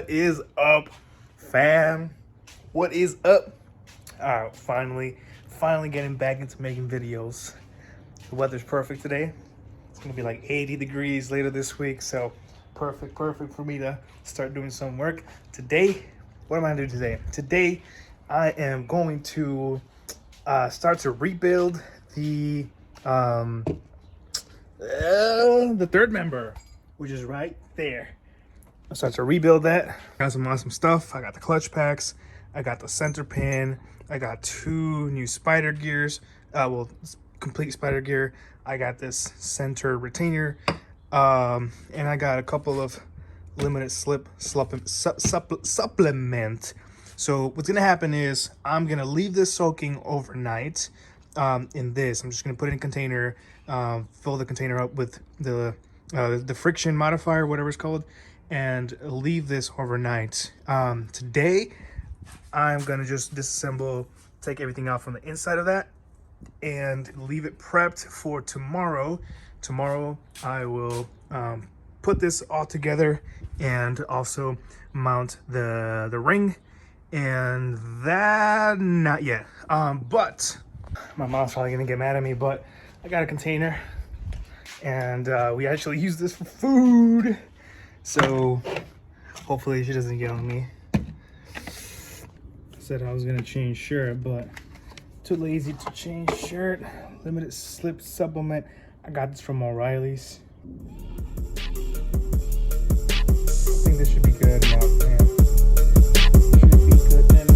What is up, fam? What is up? Alright, finally getting back into making videos. The weather's perfect today. It's gonna be like 80 degrees later this week, so perfect for me to start doing some work. Today, what am I gonna do today? Today, I am going to start to rebuild the third member, which is right there. I start to rebuild that. Got some awesome stuff. I got the clutch packs. I got the center pin. I got 2 new spider gears. Complete spider gear. I got this center retainer. And I got a couple of limited supplement. So what's gonna happen is I'm gonna leave this soaking overnight in this. I'm just gonna put it in a container, fill the container up with the friction modifier, whatever it's called, and leave this overnight. Today, I'm gonna just disassemble, take everything out from the inside of that, and leave it prepped for tomorrow. Tomorrow, I will put this all together and also mount the ring, and that, not yet. But my mom's probably gonna get mad at me, but I got a container, and we actually use this for food. So hopefully she doesn't get on me. I said I was gonna change shirt, but too lazy to change shirt. Limited slip supplement. I got this from O'Reilly's. I think this should be good enough, man. Should be good enough.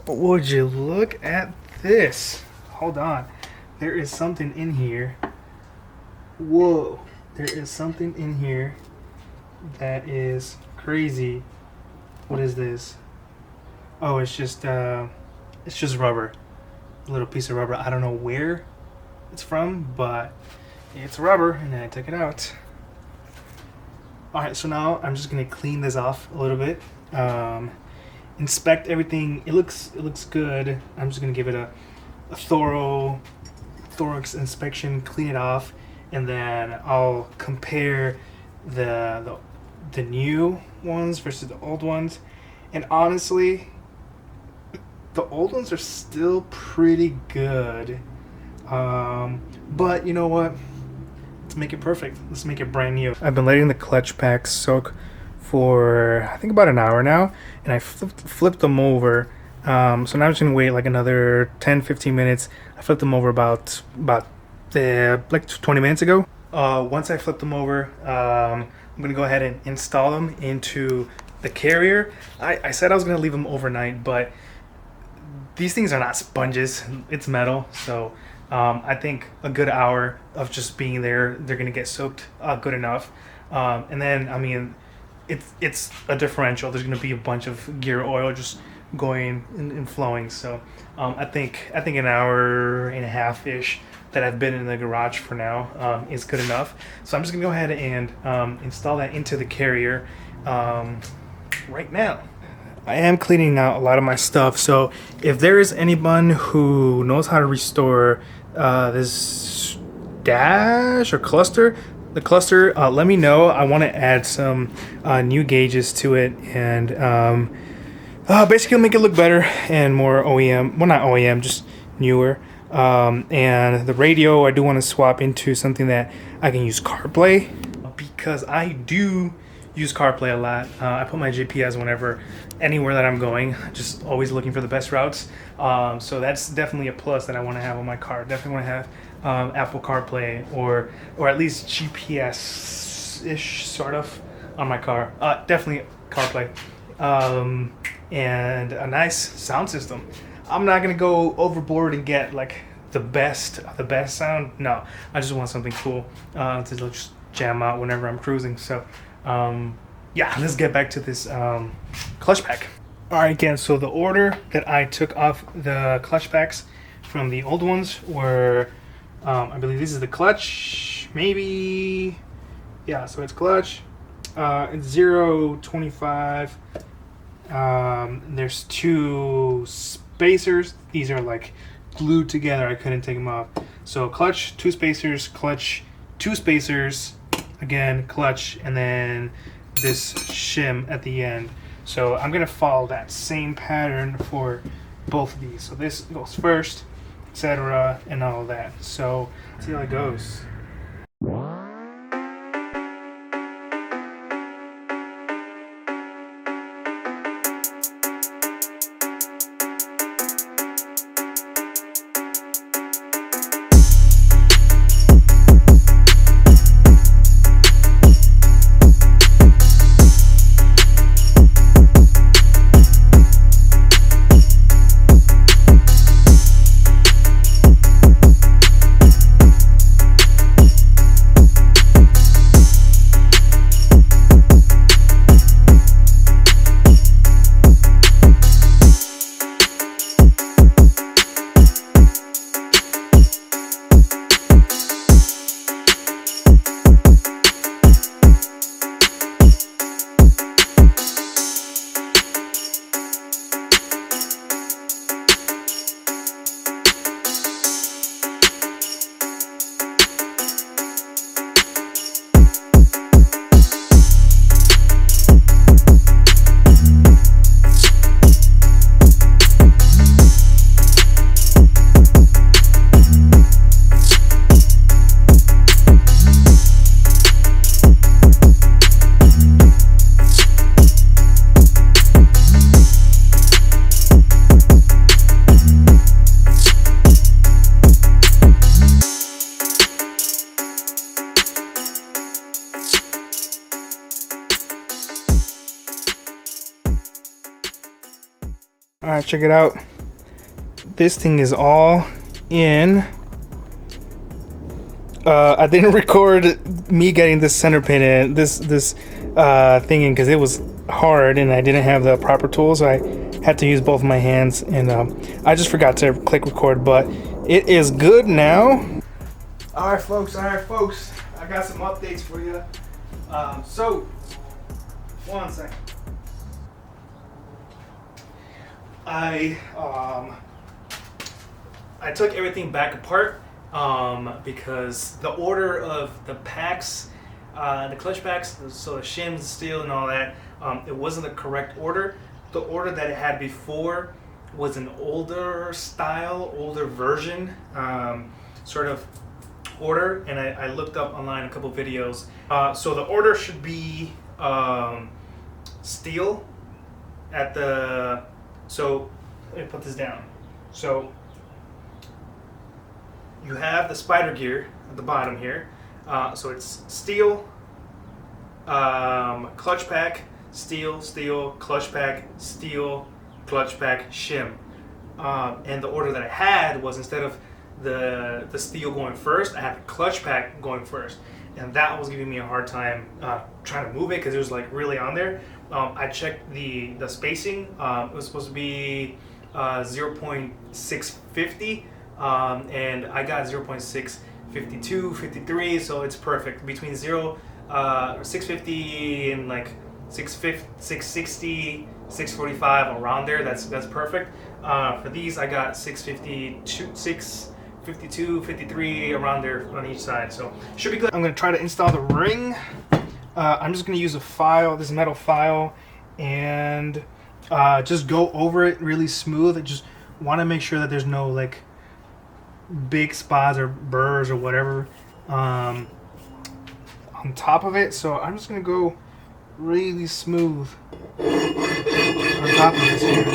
Would you look at this? Hold on. There is something in here. Whoa. There is something in here that is crazy. What is this? Oh, it's just rubber. A little piece of rubber. I don't know where it's from, but it's rubber, and then I took it out. Alright, so now I'm just gonna clean this off a little bit. Inspect everything. It looks good. I'm just gonna give it a thorough inspection, clean it off, and then I'll compare the new ones versus the old ones. And honestly, the old ones are still pretty good. But you know what? Let's make it perfect. Let's make it brand new. I've been letting the clutch packs soak for I think about an hour now, and I flipped them over. So now I'm just gonna wait like another 10-15 minutes. I flipped them over about like 20 minutes ago. Once I flip them over, I'm gonna go ahead and install them into the carrier. I said I was gonna leave them overnight, but these things are not sponges. It's metal, so I think a good hour of just being there, they're gonna get soaked good enough. And then, I mean, it's a differential. There's gonna be a bunch of gear oil just going and flowing. So I think an hour and a half ish that I've been in the garage for now is good enough. So I'm just gonna go ahead and install that into the carrier right now. I am cleaning out a lot of my stuff, so if there is anyone who knows how to restore this dash or cluster, the cluster, let me know. I want to add some new gauges to it, and basically make it look better and more OEM. Well, not OEM, just newer. And the radio, I do want to swap into something that I can use CarPlay, because I do use CarPlay a lot. I put my GPS whenever, anywhere that I'm going, just always looking for the best routes. So that's definitely a plus that I want to have on my car. Definitely want to have Apple CarPlay, or at least GPS-ish sort of on my car. Definitely CarPlay. And a nice sound system. I'm not gonna go overboard and get like the best sound. No, I just want something cool to just jam out whenever I'm cruising. So yeah, let's get back to this clutch pack. All right, again, so the order that I took off the clutch packs from the old ones were, I believe this is the clutch, maybe, yeah, so it's clutch, it's 0, 25, there's 2 spacers. These are like glued together, I couldn't take them off. So clutch, 2 spacers, clutch, 2 spacers, again, clutch, and then this shim at the end. So I'm gonna follow that same pattern for both of these. So this goes first, etc., and all of that. So let's see how it goes. All right, check it out. This thing is all in. I didn't record me getting this center pin in, this thing in, because it was hard and I didn't have the proper tools. So I had to use both my hands, and I just forgot to click record, but it is good now. All right, folks. I got some updates for you. So, one second. I took everything back apart because the order of the packs, the clutch packs, so the shims, steel, and all that, it wasn't the correct order. The order that it had before was an older style, older version, sort of order, and I looked up online a couple videos. So the order should be steel at the. So let me put this down. So you have the spider gear at the bottom here. So it's steel, clutch pack, steel, clutch pack, steel, clutch pack, shim. And the order that I had was, instead of the steel going first, I had the clutch pack going first. And that was giving me a hard time trying to move it, because it was like really on there. I checked the spacing. It was supposed to be 0.650, and I got 0.652, 53, so it's perfect. Between 650 and like 660, 645, around there, that's perfect. For these, I got 652, 652, 53, around there on each side, so should be good. I'm going to try to install the ring. I'm just going to use a file, this metal file, and just go over it really smooth. I just want to make sure that there's no like big spots or burrs or whatever on top of it. So I'm just gonna go really smooth on top of this here.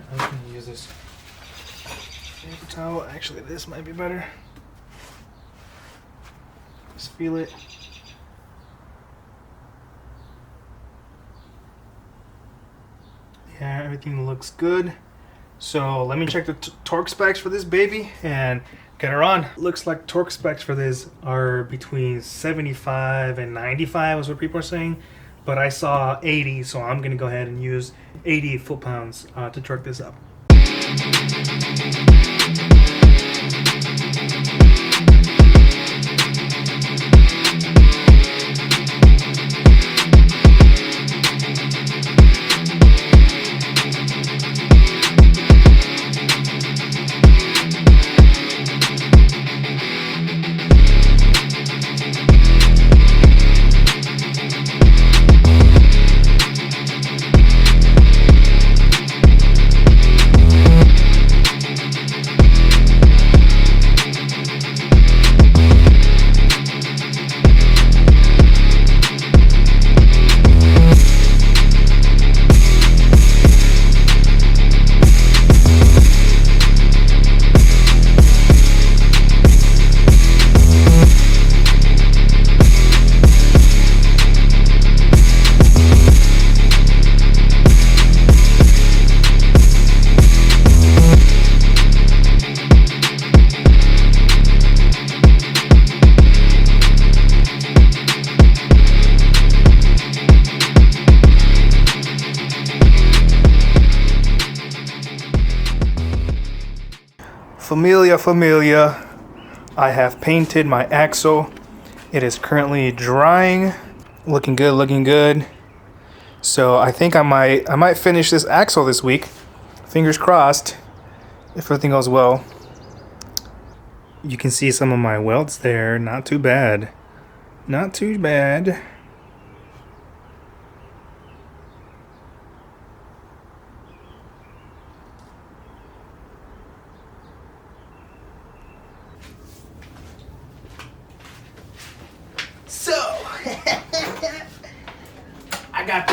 I'm just gonna use this paper towel. Actually, this might be better. Just feel it. Yeah, everything looks good. So let me check the torque specs for this baby and get her on. Looks like torque specs for this are between 75 and 95 is what people are saying. But I saw 80, so I'm gonna go ahead and use 80 foot-pounds to torque this up. Familia, I have painted my axle. It is currently drying. Looking good. So I think I might finish this axle this week. Fingers crossed, if everything goes well. You can see some of my welds there. Not too bad. Not too bad.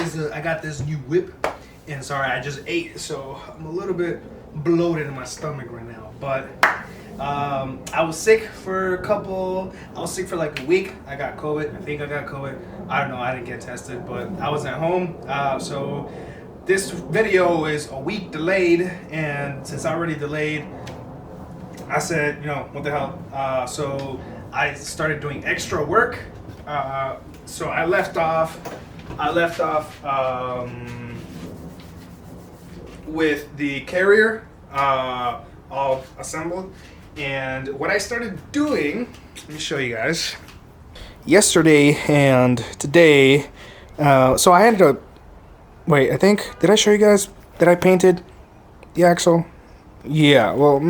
So I got this new whip, and sorry, I just ate, so I'm a little bit bloated in my stomach right now. But I was sick for like a week. I got COVID. I think I got COVID. I don't know. I didn't get tested, but I was at home. So this video is a week delayed, and since I already delayed, I said, you know, what the hell? So I started doing extra work. So I left off with the carrier all assembled, and what I started doing, let me show you guys. Yesterday and today, so I had to wait. I think, did I show you guys that I painted the axle? Yeah, well,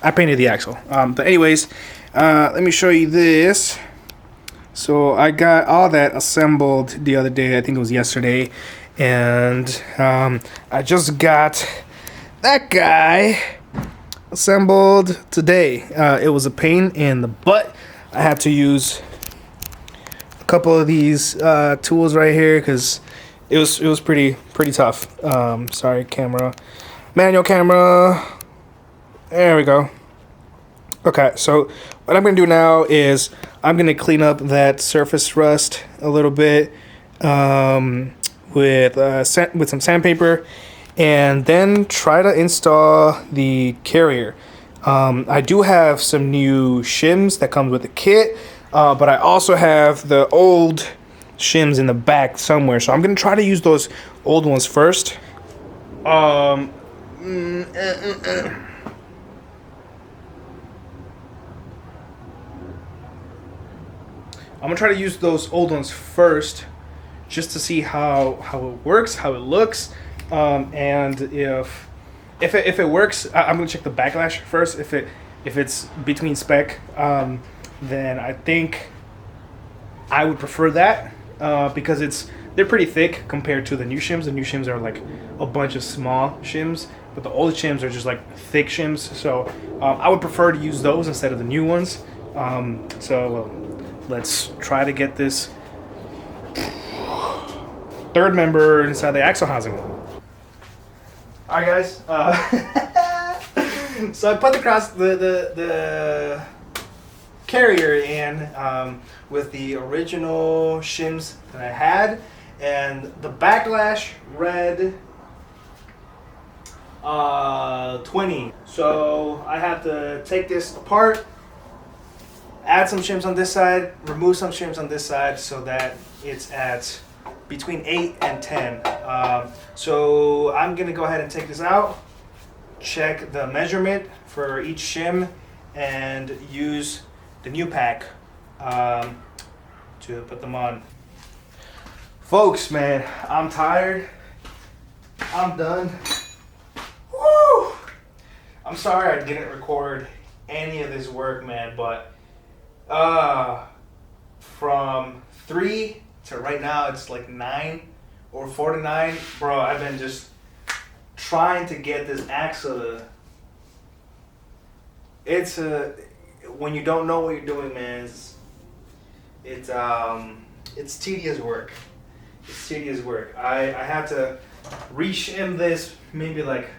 I painted the axle. But anyways, let me show you this. So I got all that assembled the other day. I think it was yesterday, and I just got that guy assembled today. It was a pain in the butt. I had to use a couple of these tools right here because it was pretty tough. Sorry, manual camera. There we go. Okay, so what I'm gonna do now is I'm gonna clean up that surface rust a little bit with some sandpaper, and then try to install the carrier. I do have some new shims that comes with the kit, but I also have the old shims in the back somewhere. So I'm gonna try to use those old ones first. I'm gonna try to use those old ones first, just to see how it works, how it looks, and if it works, I'm gonna check the backlash first. If it's between spec, then I think I would prefer that because they're pretty thick compared to the new shims. The new shims are like a bunch of small shims, but the old shims are just like thick shims. So I would prefer to use those instead of the new ones. So let's try to get this third member inside the axle housing. All right, guys. So I put the carrier in with the original shims that I had, and the backlash read 20. So I have to take this apart, add some shims on this side, remove some shims on this side, so that it's at between 8 and 10. So I'm gonna go ahead and take this out, check the measurement for each shim, and use the new pack to put them on. Folks, man, I'm tired. I'm done. Woo! I'm sorry I didn't record any of this work, man, but from 3 to right now it's like 9 or 4 to 9. Bro, I've been just trying to get this axle. It's when you don't know what you're doing, man, it's tedious work. It's tedious work. I have to reshim this maybe like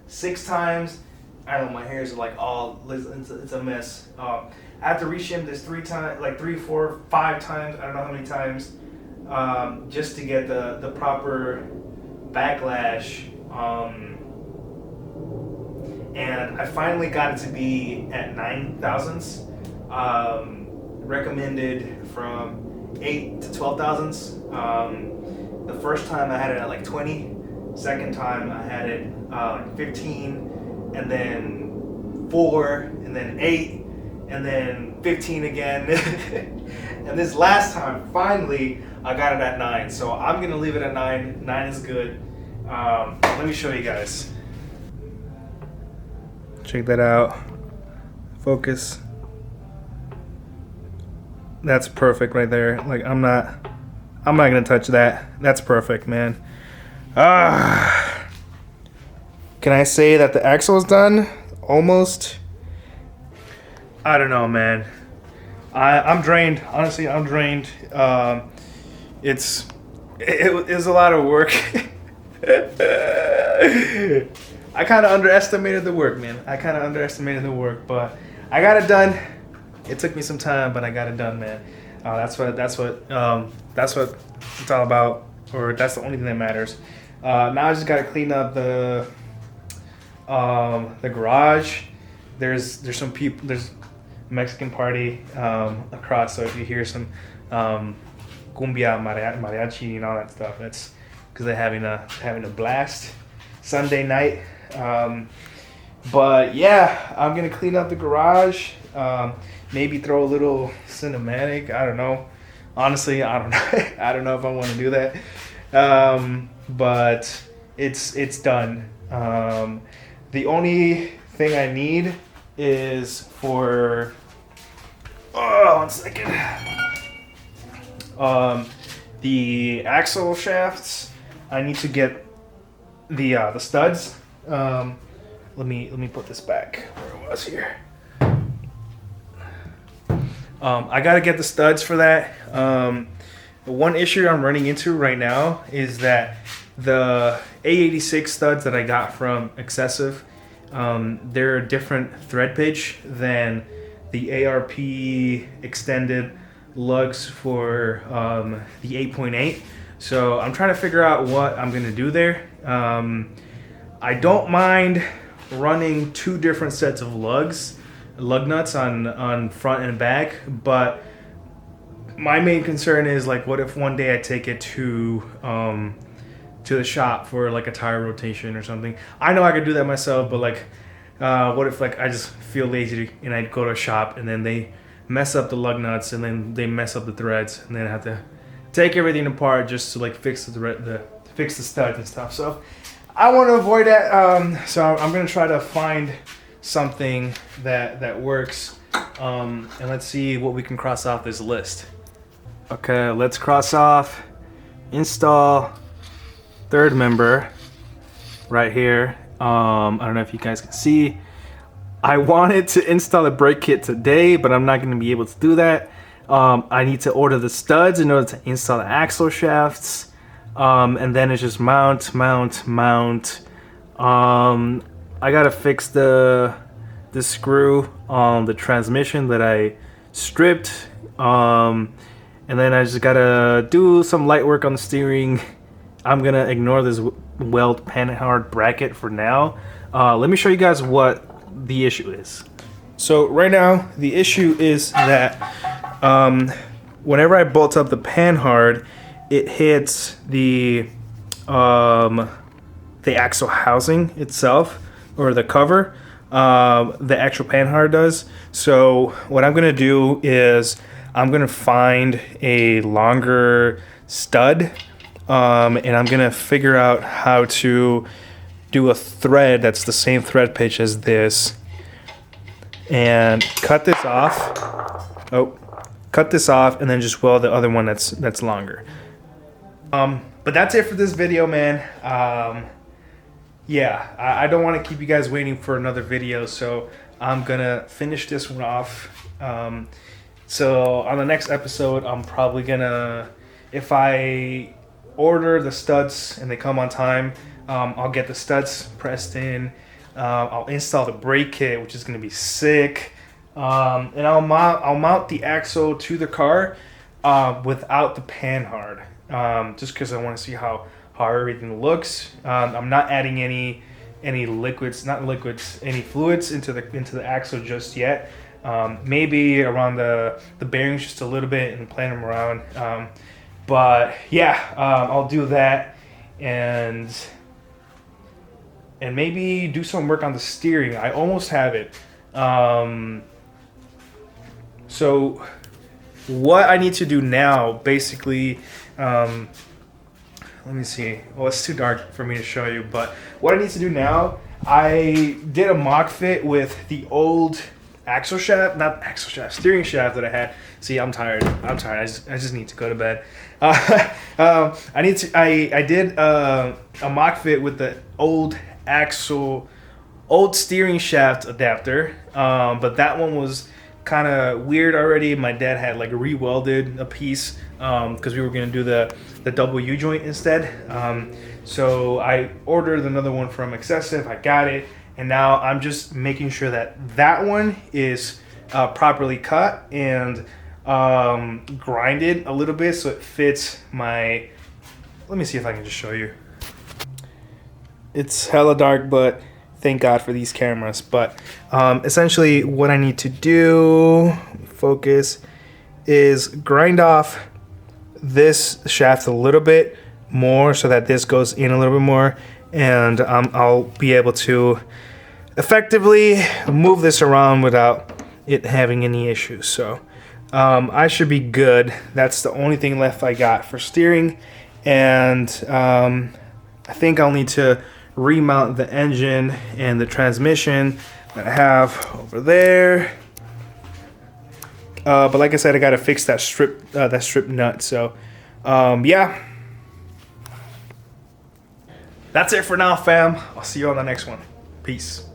6 times. I don't know, my hair's like all, it's a mess. I have to reshim this 3 times, like 3, 4, 5 times. I don't know how many times, just to get the proper backlash. And I finally got it to be at 9 thousandths. Recommended from 8 to 12 thousandths. The first time I had it at like 20. Second time I had it like 15, and then 4, and then 8, and then 15 again. And this last time, finally, I got it at 9. So I'm gonna leave it at 9. 9 is good. Let me show you guys. Check that out. Focus. That's perfect right there. Like I'm not gonna touch that. That's perfect, man. Can I say that the axle is done? Almost. I don't know, man. I'm drained. Honestly, I'm drained. It was a lot of work. I kind of underestimated the work, man. But I got it done. It took me some time, but I got it done, man. That's what it's all about, or that's the only thing that matters. Now I just gotta clean up the garage. There's some people. There's a Mexican party across. So if you hear some cumbia, mariachi, and all that stuff, that's because they're having a blast Sunday night. But yeah, I'm gonna clean up the garage. Maybe throw a little cinematic. I don't know. Honestly, I don't know. I don't know if I want to do that. But it's done. The only thing I need is for 1 second. The axle shafts. I need to get the studs. Let me put this back where it was here. I gotta get the studs for that. The one issue I'm running into right now is that the A86 studs that I got from Excessive, they're a different thread pitch than the ARP extended lugs for the 8.8. So I'm trying to figure out what I'm gonna do there. I don't mind running 2 different sets of lug nuts on front and back, but my main concern is like, what if one day I take it to the shop for like a tire rotation or something? I know I could do that myself, but like, what if like I just feel lazy and I go to a shop and then they mess up the lug nuts and then they mess up the threads and then I have to take everything apart just to like fix fix the studs and stuff. So I want to avoid that. So I'm gonna try to find something that works And let's see what we can cross off this list. Okay, let's cross off install third member right here. I don't know if you guys can see. I wanted to install the brake kit today, but I'm not going to be able to do that. I need to order the studs in order to install the axle shafts. And then it's just mount. I gotta fix the screw on the transmission that I stripped. And then I just gotta do some light work on the steering. I'm gonna ignore this weld panhard bracket for now. Let me show you guys what the issue is. So right now the issue is that whenever I bolt up the panhard, it hits the axle housing itself, or the cover. The actual panhard does. So what I'm gonna do is I'm gonna find a longer stud, and I'm gonna figure out how to do a thread that's the same thread pitch as this, and cut this off. Cut this off, and then just weld the other one that's longer. But that's it for this video, man. Yeah, I don't want to keep you guys waiting for another video, so I'm gonna finish this one off. So on the next episode, I'm probably gonna, if I order the studs and they come on time, I'll get the studs pressed in. I'll install the brake kit, which is gonna be sick. And I'll mount the axle to the car without the panhard, just because I want to see how everything looks. I'm not adding any fluids into the axle just yet. Maybe around the bearings just a little bit and plan them around. But yeah, I'll do that, and maybe do some work on the steering. I almost have it. So what I need to do now, basically, let me see. Well, it's too dark for me to show you, but what I need to do now, I did a mock fit with the old steering shaft that I had. See, I'm tired. I just need to go to bed. I did a mock fit with the old steering shaft adapter, but that one was kind of weird already. My dad had like re-welded a piece because we were going to do the double U-joint instead. So I ordered another one from Excessive. I got it, and now I'm just making sure that one is properly cut and grinded a little bit so it fits my... Let me see if I can just show you. It's hella dark, but thank God for these cameras. But essentially what I need to do, focus, is grind off this shaft a little bit more so that this goes in a little bit more, and I'll be able to effectively move this around without it having any issues. So I should be good. That's the only thing left I got for steering, and I think I'll need to remount the engine and the transmission that I have over there. But like I said, I gotta fix that strip nut. So yeah, that's it for now, fam. I'll see you on the next one. Peace.